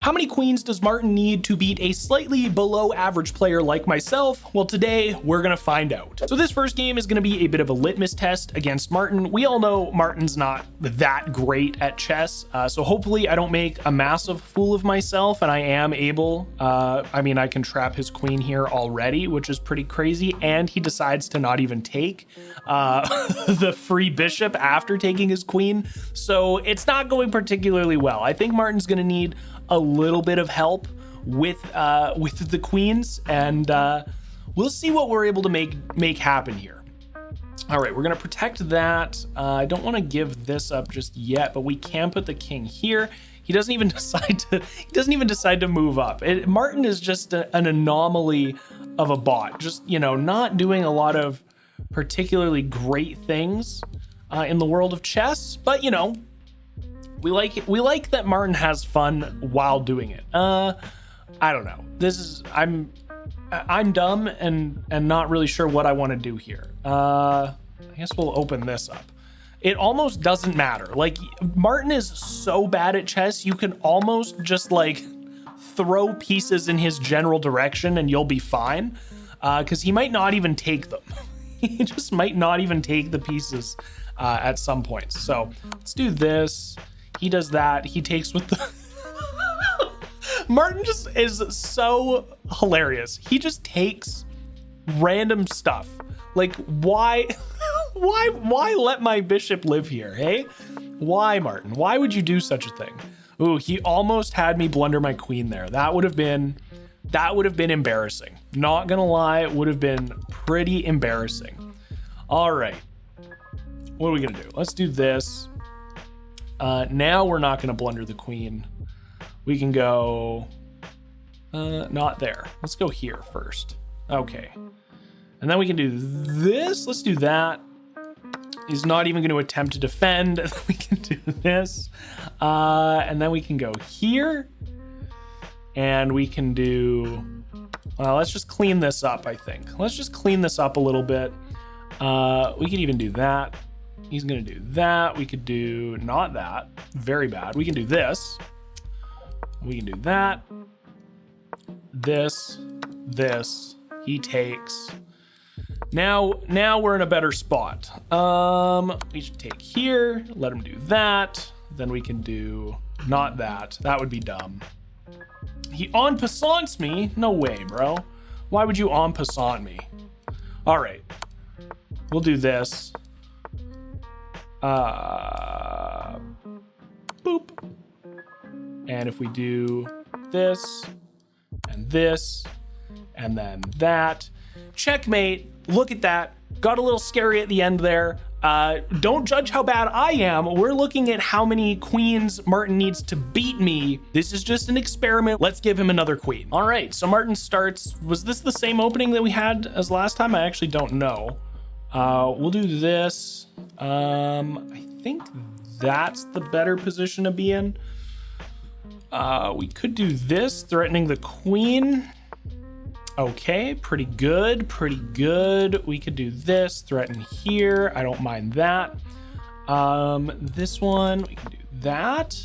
How many queens does Martin need to beat a slightly below average player like myself? Well, today we're gonna find out. So this first game is gonna be a bit of a litmus test against Martin. We all know Martin's not that great at chess, so hopefully I don't make a massive fool of myself and I am able, I can trap his queen here already, which is pretty crazy, and he decides to not even take the free bishop after taking his queen, so it's not going particularly well. I think Martin's gonna need a little bit of help with the queens, and we'll see what we're able to make happen here. All right, we're gonna protect that. I don't want to give this up just yet, but we can put the king here. He doesn't even decide to move up. Martin is just an anomaly of a bot, just, you know, not doing a lot of particularly great things in the world of chess, but you know, we like that Martin has fun while doing it. I don't know. I'm dumb and not really sure what I want to do here. I guess we'll open this up. It almost doesn't matter. Like, Martin is so bad at chess, you can almost just like throw pieces in his general direction and you'll be fine. Because he might not even take them. He just might not even take the pieces at some points. So let's do this. He does that. He takes with the... Martin just is so hilarious. He just takes random stuff. Like, why let my bishop live here, hey? Why, Martin? Why would you do such a thing? Ooh, he almost had me blunder my queen there. That would have been embarrassing. Not gonna lie, it would have been pretty embarrassing. All right. What are we gonna do? Let's do this. Now we're not going to blunder the queen. We can go, not there. Let's go here first. Okay. And then we can do this. Let's do that. He's not even going to attempt to defend. We can do this. And then we can go here. And we can do, well, let's just clean this up, I think. Let's just clean this up a little bit. We could even do that. He's gonna do that. We could do not that. Very bad. We can do this. We can do that. This. He takes. Now we're in a better spot. We should take here. Let him do that. Then we can do not that. That would be dumb. He en passants me. No way, bro. Why would you en passant me? All right. We'll do this. Boop. And if we do this and this and then that, checkmate. Look at that. Got a little scary at the end there. Don't judge how bad I am. We're looking at how many queens Martin needs to beat me. This is just an experiment. Let's give him another queen. All right, so Martin starts. Was this the same opening that we had as last time? I actually don't know. We'll do this. I think that's the better position to be in. We could do this, threatening the queen. Okay, pretty good. We could do this, threaten here. I don't mind that. This one, we can do that.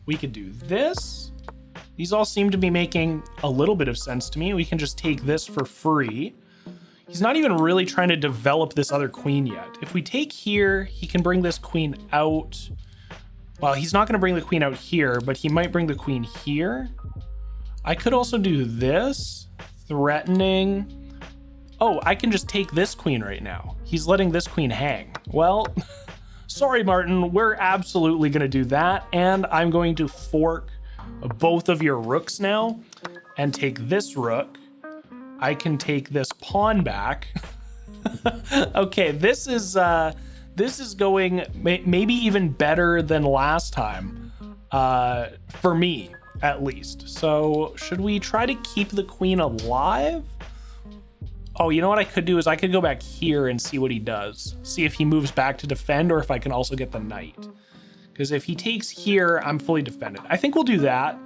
We could do this. These all seem to be making a little bit of sense to me. We can just take this for free. He's not even really trying to develop this other queen yet. If we take here, he can bring this queen out. Well, he's not going to bring the queen out here, but he might bring the queen here. I could also do this, threatening. Oh, I can just take this queen right now. He's letting this queen hang. Well, sorry, Martin, we're absolutely going to do that. And I'm going to fork both of your rooks now and take this rook. I can take this pawn back. Okay, this is going maybe even better than last time, for me at least. So should we try to keep the queen alive? Oh, you know what I could do is I could go back here and see what he does. See if he moves back to defend or if I can also get the knight. Because if he takes here, I'm fully defended. I think we'll do that.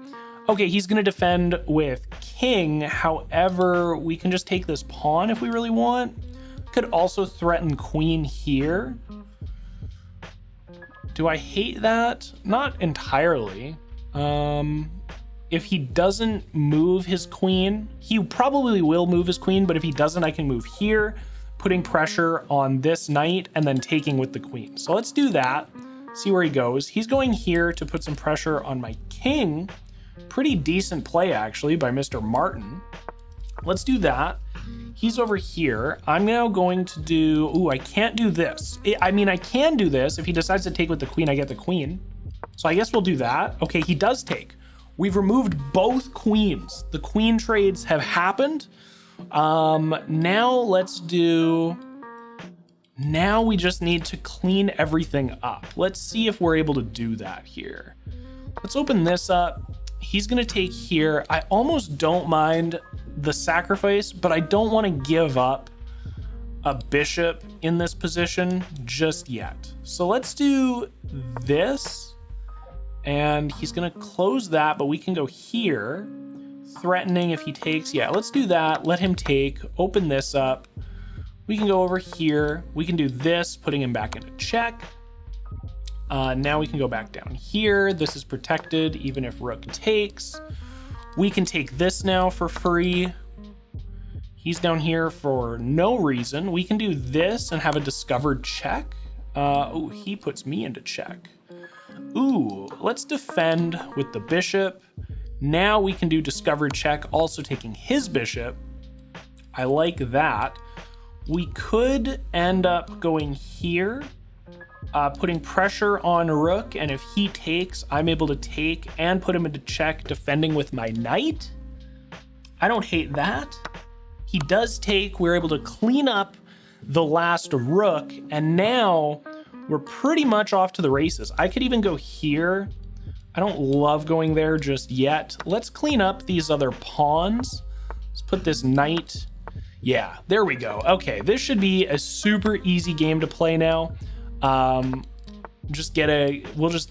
Okay, he's going to defend with king. However, we can just take this pawn if we really want. Could also threaten queen here. Do I hate that? Not entirely. if he doesn't move his queen, he probably will move his queen, but if he doesn't, I can move here, putting pressure on this knight and then taking with the queen. So let's do that, see where he goes. He's going here to put some pressure on my king. Pretty decent play actually by Mr. Martin. Let's do that. He's over here. I'm now going to do, ooh, I can't do this. I mean, I can do this. If he decides to take with the queen, I get the queen. So I guess we'll do that. Okay, he does take. We've removed both queens. The queen trades have happened. Now let's do, now we just need to clean everything up. Let's see if we're able to do that here. Let's open this up. He's gonna take here. I almost don't mind the sacrifice, but I don't want to give up a bishop in this position just yet. So let's do this, and he's gonna close that, but we can go here, threatening if he takes. Yeah, let's do that. Let him take, open this up. We can go over here. We can do this, putting him back into check. Now we can go back down here. This is protected, even if rook takes. We can take this now for free. He's down here for no reason. We can do this and have a discovered check. Oh, he puts me into check. Ooh, let's defend with the bishop. Now we can do discovered check, also taking his bishop. I like that. We could end up going here, putting pressure on rook, and if he takes, I'm able to take and put him into check, defending with my knight. I don't hate that. He does take, we're able to clean up the last rook, and now we're pretty much off to the races. I could even go here. I don't love going there just yet. Let's clean up these other pawns. Let's put this knight. Yeah, there we go. Okay, this should be a super easy game to play now. We'll just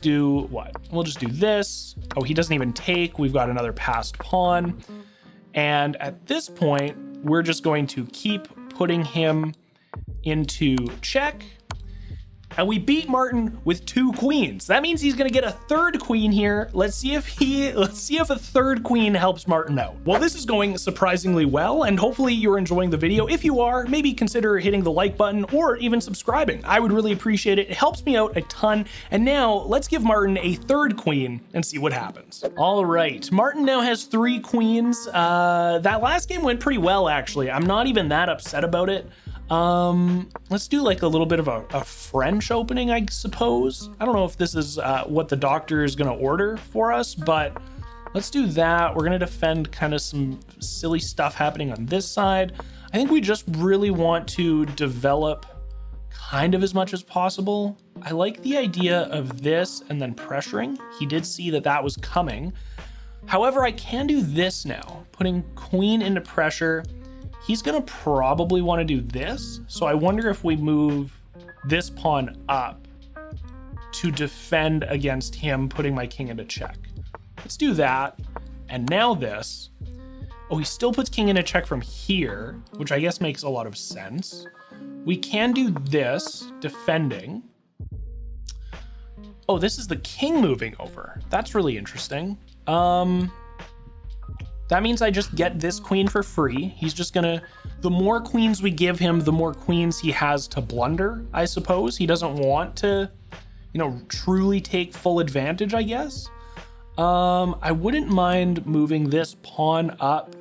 do what? We'll just do this. Oh, he doesn't even take. We've got another passed pawn. And at this point, we're just going to keep putting him into check. And we beat Martin with 2 queens. That means he's gonna get a 3rd queen here. Let's see if a 3rd queen helps Martin out. Well, this is going surprisingly well, and hopefully you're enjoying the video. If you are, maybe consider hitting the like button or even subscribing. I would really appreciate it. It helps me out a ton. And now let's give Martin a 3rd queen and see what happens. All right, Martin now has 3 queens. That last game went pretty well, actually. I'm not even that upset about it. Let's do like a little bit of a French opening, I suppose. I don't know if this is what the doctor is going to order for us, but let's do that. We're going to defend kind of some silly stuff happening on this side. I think we just really want to develop kind of as much as possible. I like the idea of this and then pressuring. He did see that that was coming. However, I can do this now, putting queen into pressure. He's gonna probably want to do this. So I wonder if we move this pawn up to defend against him putting my king into check. Let's do that. And now this. Oh, he still puts king into check from here, which I guess makes a lot of sense. We can do this, defending. Oh, this is the king moving over. That's really interesting. That means I just get this queen for free. He's just gonna, the more queens we give him, the more queens he has to blunder, I suppose. He doesn't want to, you know, truly take full advantage, I guess. I wouldn't mind moving this pawn up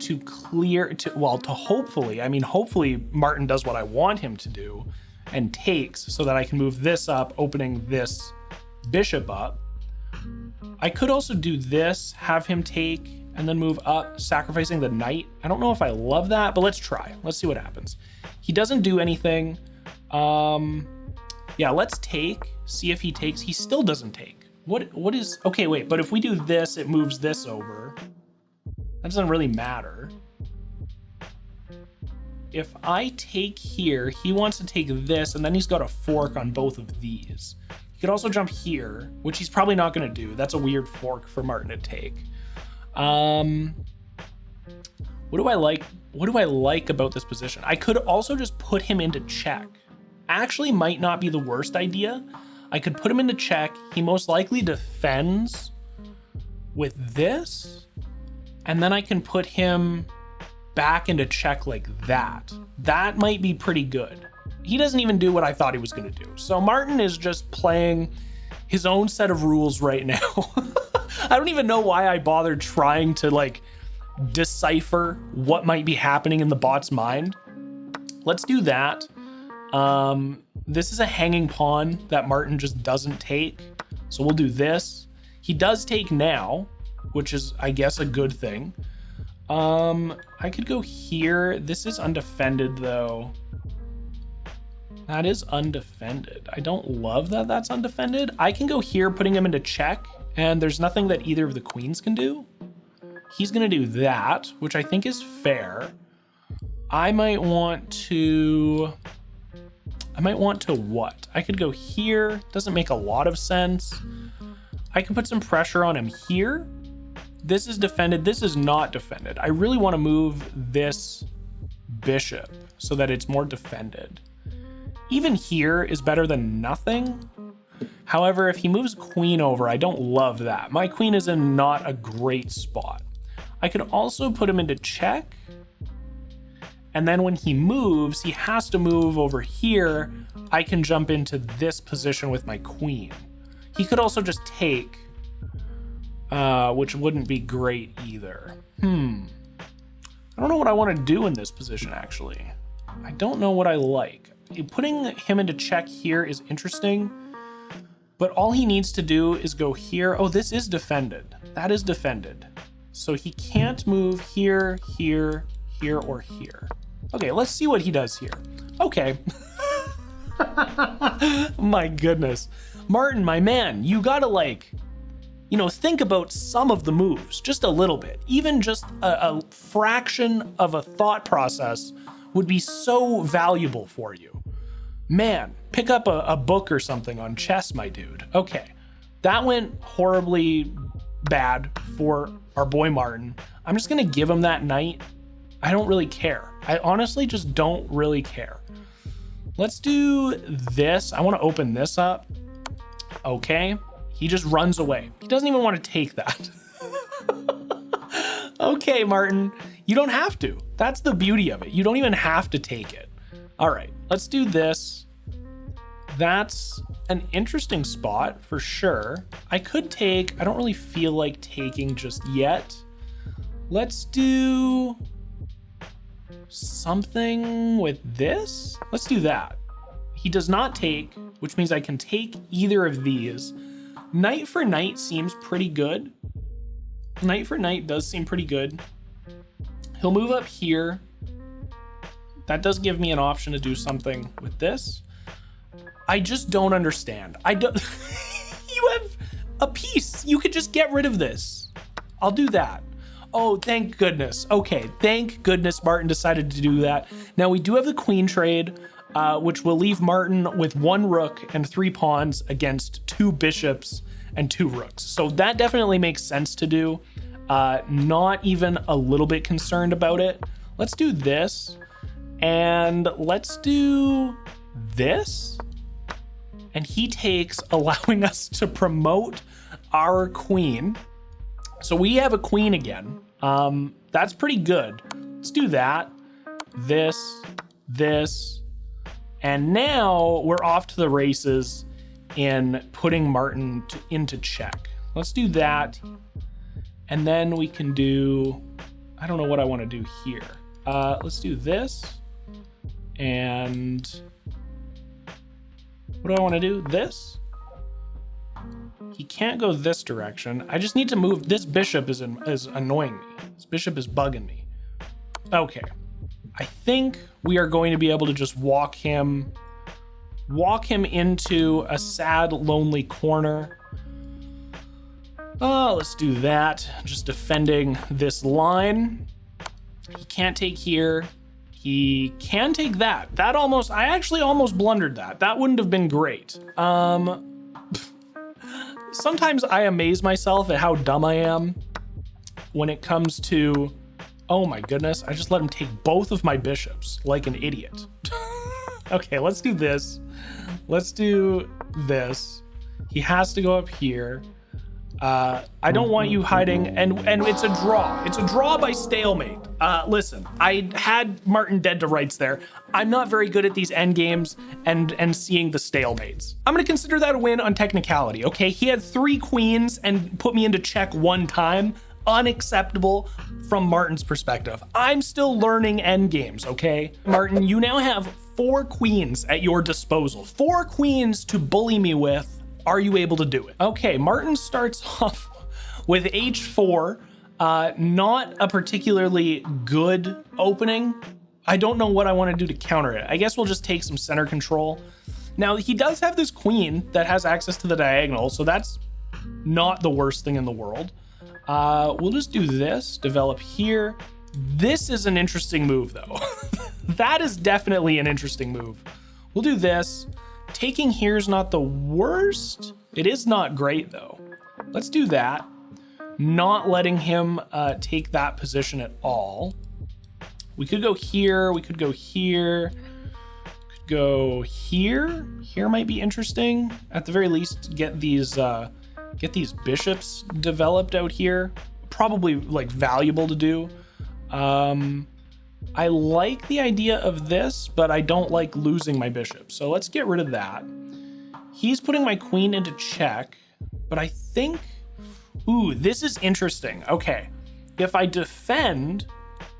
to clear, to hopefully, I mean, hopefully Martin does what I want him to do and takes so that I can move this up, opening this bishop up. I could also do this, have him take, and then move up, sacrificing the knight. I don't know if I love that, but let's try. Let's see what happens. He doesn't do anything. Yeah, let's take, see if he takes. He still doesn't take. What is, okay, wait, but if we do this, it moves this over. That doesn't really matter. If I take here, he wants to take this, and then he's got a fork on both of these. He could also jump here, which he's probably not gonna do. That's a weird fork for Martin to take. What do I like? What do I like about this position? I could also just put him into check. Actually might not be the worst idea. I could put him into check. He most likely defends. with this, and then I can put him back into check like that. That might be pretty good. He doesn't even do what I thought he was going to do. So Martin is just playing his own set of rules right now. I don't even know why I bothered trying to like decipher what might be happening in the bot's mind. Let's do that. This is a hanging pawn that Martin just doesn't take. So we'll do this. He does take now, which is, I guess, a good thing. I could go here. This is undefended though. That is undefended. I don't love that that's undefended. I can go here, putting him into check, and there's nothing that either of the queens can do. He's gonna do that, which I think is fair. I might want to what? I could go here. Doesn't make a lot of sense. I can put some pressure on him here. This is defended. This is not defended. I really want to move this bishop so that it's more defended. Even here is better than nothing. However, if he moves queen over, I don't love that. My queen is in not a great spot. I could also put him into check. And then when he moves, he has to move over here. I can jump into this position with my queen. He could also just take, which wouldn't be great either. I don't know what I want to do in this position, actually. I don't know what I like. Putting him into check here is interesting, but all he needs to do is go here. Oh, this is defended. That is defended. So he can't move here, here, here, or here. Okay, let's see what he does here. Okay. My goodness. Martin, my man, you gotta think about some of the moves, just a little bit. Even just a fraction of a thought process would be so valuable for you. Man, pick up a book or something on chess, my dude. Okay, that went horribly bad for our boy Martin. I'm just gonna give him that knight. I don't really care. I honestly just don't really care. Let's do this. I want to open this up. Okay, he just runs away. He doesn't even want to take that. Okay, Martin, you don't have to. That's the beauty of it. You don't even have to take it. All right, let's do this. That's an interesting spot for sure. I could take, I don't really feel like taking just yet. Let's do something with this. Let's do that. He does not take, which means I can take either of these. Knight for knight seems pretty good. Knight for knight does seem pretty good. He'll move up here. That does give me an option to do something with this. I just don't understand. I don't. You have a piece. You could just get rid of this. I'll do that. Oh, thank goodness. Okay, thank goodness Martin decided to do that. Now we do have the queen trade, which will leave Martin with 1 rook and 3 pawns against 2 bishops and 2 rooks. So that definitely makes sense to do. Not even a little bit concerned about it. Let's do this, and let's do this. And he takes, allowing us to promote our queen. So we have a queen again. That's pretty good. Let's do that. This, and now we're off to the races in putting Martin into check. Let's do that. And then we can do, I don't know what I want to do here. Let's do this. And what do I want to do? This? He can't go this direction. I just need to move. This bishop is annoying me. This bishop is bugging me. Okay. I think we are going to be able to just walk him into a sad, lonely corner. Oh, let's do that. Just defending this line. He can't take here. He can take that. I actually almost blundered that. That wouldn't have been great. Sometimes I amaze myself at how dumb I am when it comes to, oh my goodness, I just let him take both of my bishops like an idiot. Okay, let's do this. Let's do this. He has to go up here. I don't want you hiding, and it's a draw. It's a draw by stalemate. Listen, I had Martin dead to rights there. I'm not very good at these end games and seeing the stalemates. I'm gonna consider that a win on technicality, okay? He had 3 queens and put me into check 1 time. Unacceptable from Martin's perspective. I'm still learning end games, okay? Martin, you now have 4 queens at your disposal. 4 queens to bully me with. Are you able to do it? Okay, Martin starts off with H4. Not a particularly good opening. I don't know what I want to do to counter it. I guess we'll just take some center control. Now, he does have this queen that has access to the diagonal, so that's not the worst thing in the world. We'll just do this, develop here. This is an interesting move, though. That is definitely an interesting move. We'll do this. Taking here is not the worst. It is not great, though. Let's do that. Not letting him take that position at all. We could go here. We could go here. We could go here. Here might be interesting. At the very least, get these bishops developed out here. Probably like valuable to do. I like the idea of this, but I don't like losing my bishop. So let's get rid of that. He's putting my queen into check, but I think, ooh, this is interesting. Okay, if I defend,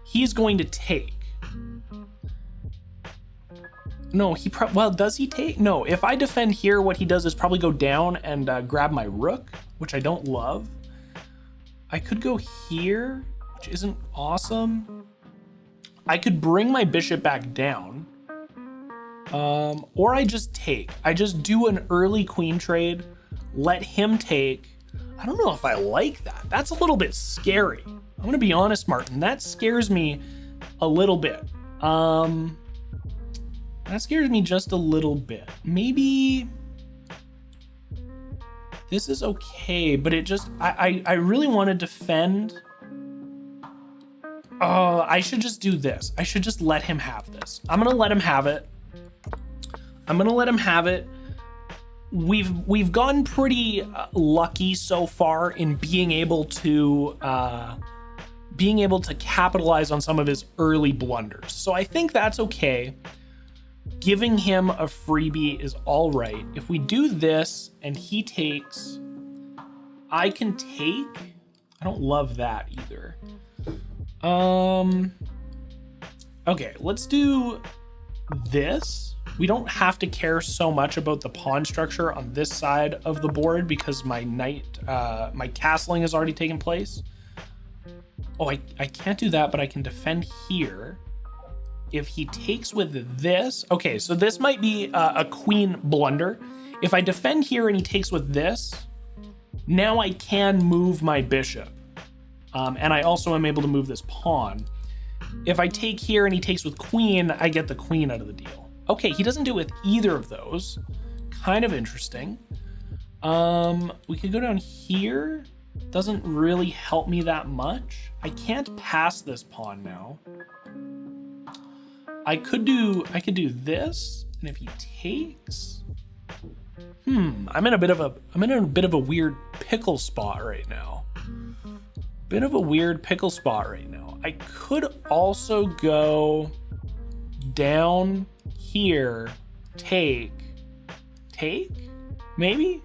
he's going to take. No, well, does he take? No, if I defend here, what he does is probably go down and grab my rook, which I don't love. I could go here, which isn't awesome. I could bring my bishop back down, or I just take. I just do an early queen trade, let him take. I don't know if I like that. That's a little bit scary. I'm gonna be honest, Martin, that scares me a little bit. That scares me just a little bit. Maybe this is okay, but it just, I really want to defend. Oh, I should just do this. I should just let him have this. I'm gonna let him have it. I'm gonna let him have it. We've gotten pretty lucky so far in being able to capitalize on some of his early blunders. So I think that's okay. Giving him a freebie is all right. If we do this and he takes, I can take. I don't love that either. Okay, let's do this. We don't have to care so much about the pawn structure on this side of the board because my knight, my castling has already taken place. Oh, I can't do that, but I can defend here. If he takes with this, okay, so this might be a queen blunder. If I defend here and he takes with this, now I can move my bishop. And I also am able to move this pawn. If I take here and he takes with queen, I get the queen out of the deal. Okay, he doesn't do it with either of those. Kind of interesting. We could go down here. Doesn't really help me that much. I can't pass this pawn now. I could do this, and if he takes, I'm in a bit of a weird pickle spot right now. I could also go down here, take, maybe?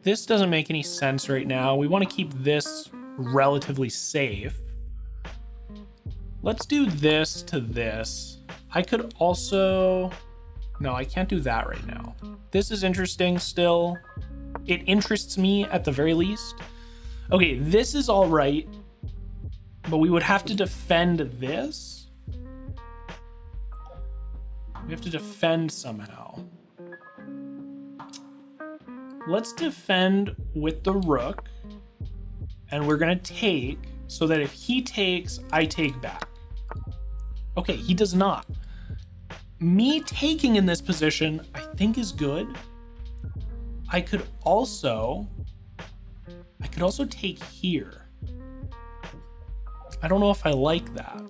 This doesn't make any sense right now. We want to keep this relatively safe. Let's do this to this. I could also, no, I can't do that right now. This is interesting still. It interests me at the very least. Okay, this is all right, but we would have to defend this. We have to defend somehow. Let's defend with the rook, and we're gonna take so that if he takes, I take back. Okay, he does not. Me taking in this position, I think is good. I could also take here. I don't know if I like that.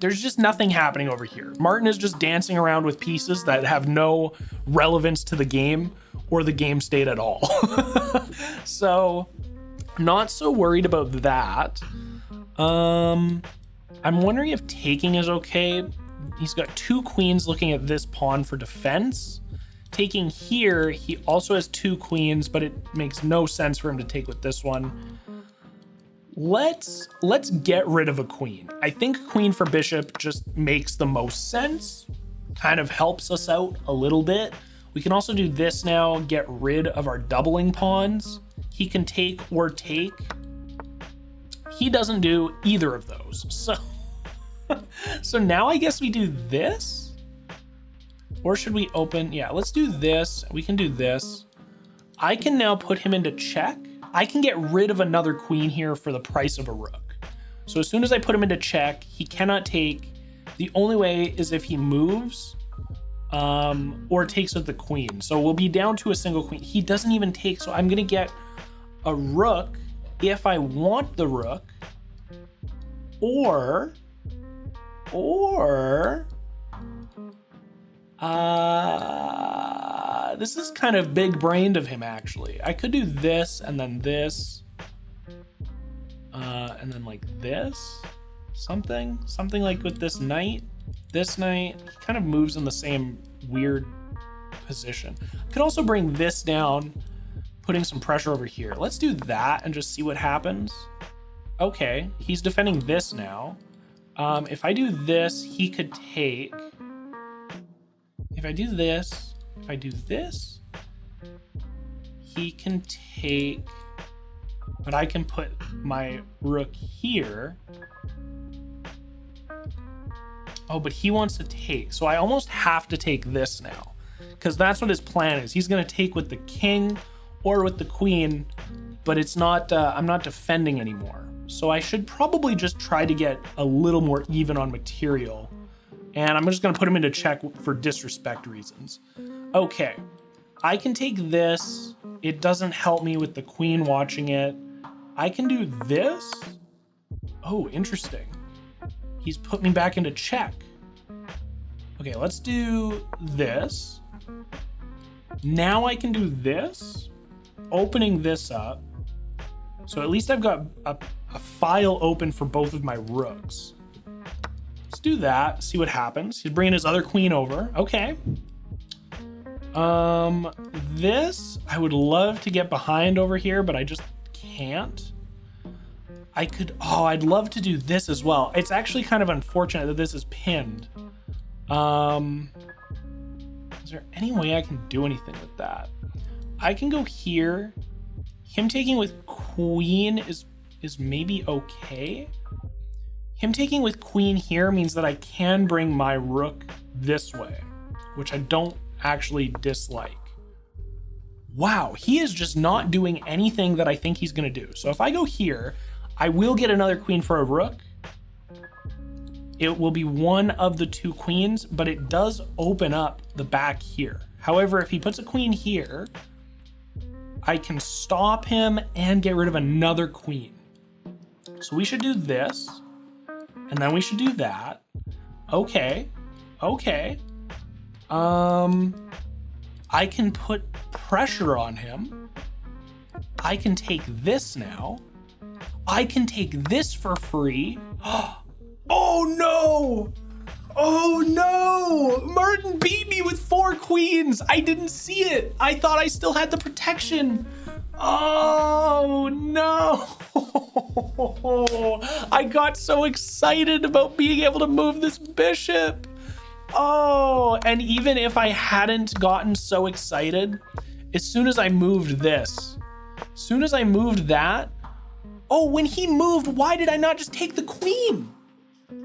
There's just nothing happening over here. Martin is just dancing around with pieces that have no relevance to the game or the game state at all. So not so worried about that. I'm wondering if taking is okay. He's got 2 queens looking at this pawn for defense. Taking here, he also has 2 queens, but it makes no sense for him to take with this one. Let's get rid of a queen. I think queen for bishop just makes the most sense. Kind of helps us out a little bit. We can also do this now, get rid of our doubling pawns. He can take or take. He doesn't do either of those. So now I guess we do this? Or should we open? Yeah, let's do this. We can do this. I can now put him into check. I can get rid of another queen here for the price of a rook. So as soon as I put him into check, he cannot take. The only way is if he moves or takes with the queen. So we'll be down to a single queen. He doesn't even take, so I'm gonna get a rook if I want the rook, or this is kind of big brained of him actually. I could do this and then this, and then like this, something like with this knight. This knight, he kind of moves in the same weird position. I could also bring this down, putting some pressure over here. Let's do that and just see what happens. Okay, he's defending this now. If I do this, he could take. If I do this, he can take, but I can put my rook here. Oh, but he wants to take. So I almost have to take this now, because that's what his plan is. He's going to take with the king or with the queen, but it's not, I'm not defending anymore. So I should probably just try to get a little more even on material. And I'm just going to put him into check for disrespect reasons. Okay, I can take this. It doesn't help me with the queen watching it. I can do this. Oh, interesting. He's put me back into check. Okay, let's do this. Now I can do this, opening this up. So at least I've got a file open for both of my rooks. Let's do that, see what happens. He's bringing his other queen over. Okay. This, I would love to get behind over here, but I just can't. I could, oh, I'd love to do this as well. It's actually kind of unfortunate that this is pinned. Is there any way I can do anything with that? I can go here. Him taking with queen is maybe okay. Him taking with queen here means that I can bring my rook this way, which I don't actually dislike. Wow, he is just not doing anything that I think he's gonna do. So if I go here, I will get another queen for a rook. It will be one of the 2 queens, but it does open up the back here. However, if he puts a queen here, I can stop him and get rid of another queen. So we should do this, and then we should do that. Okay, okay. I can put pressure on him. I can take this now. I can take this for free. Oh no! Oh no! Martin beat me with 4 queens. I didn't see it. I thought I still had the protection. Oh no! I got so excited about being able to move this bishop. Oh, and even if I hadn't gotten so excited, as soon as I moved this, as soon as I moved that, oh, when he moved, why did I not just take the queen?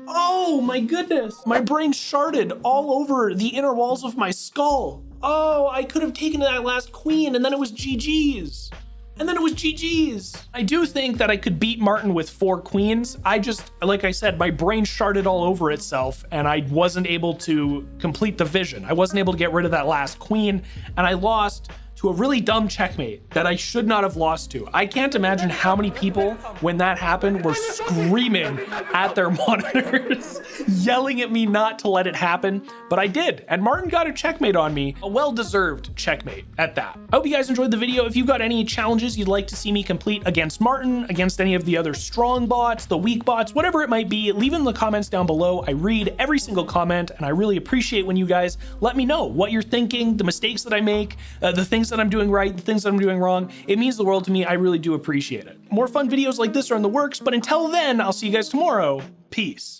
Oh my goodness. My brain sharded all over the inner walls of my skull. Oh, I could have taken that last queen and then it was GG's. And then it was GG's. I do think that I could beat Martin with 4 queens. I just, like I said, my brain sharded all over itself and I wasn't able to complete the vision. I wasn't able to get rid of that last queen and I lost to a really dumb checkmate that I should not have lost to. I can't imagine how many people, when that happened, were screaming at their monitors, yelling at me not to let it happen, but I did, and Martin got a checkmate on me, a well-deserved checkmate at that. I hope you guys enjoyed the video. If you've got any challenges you'd like to see me complete against Martin, against any of the other strong bots, the weak bots, whatever it might be, leave in the comments down below. I read every single comment, and I really appreciate when you guys let me know what you're thinking, the mistakes that I make, the things that I'm doing right, the things that I'm doing wrong. It means the world to me. I really do appreciate it. More fun videos like this are in the works, but until then, I'll see you guys tomorrow. Peace.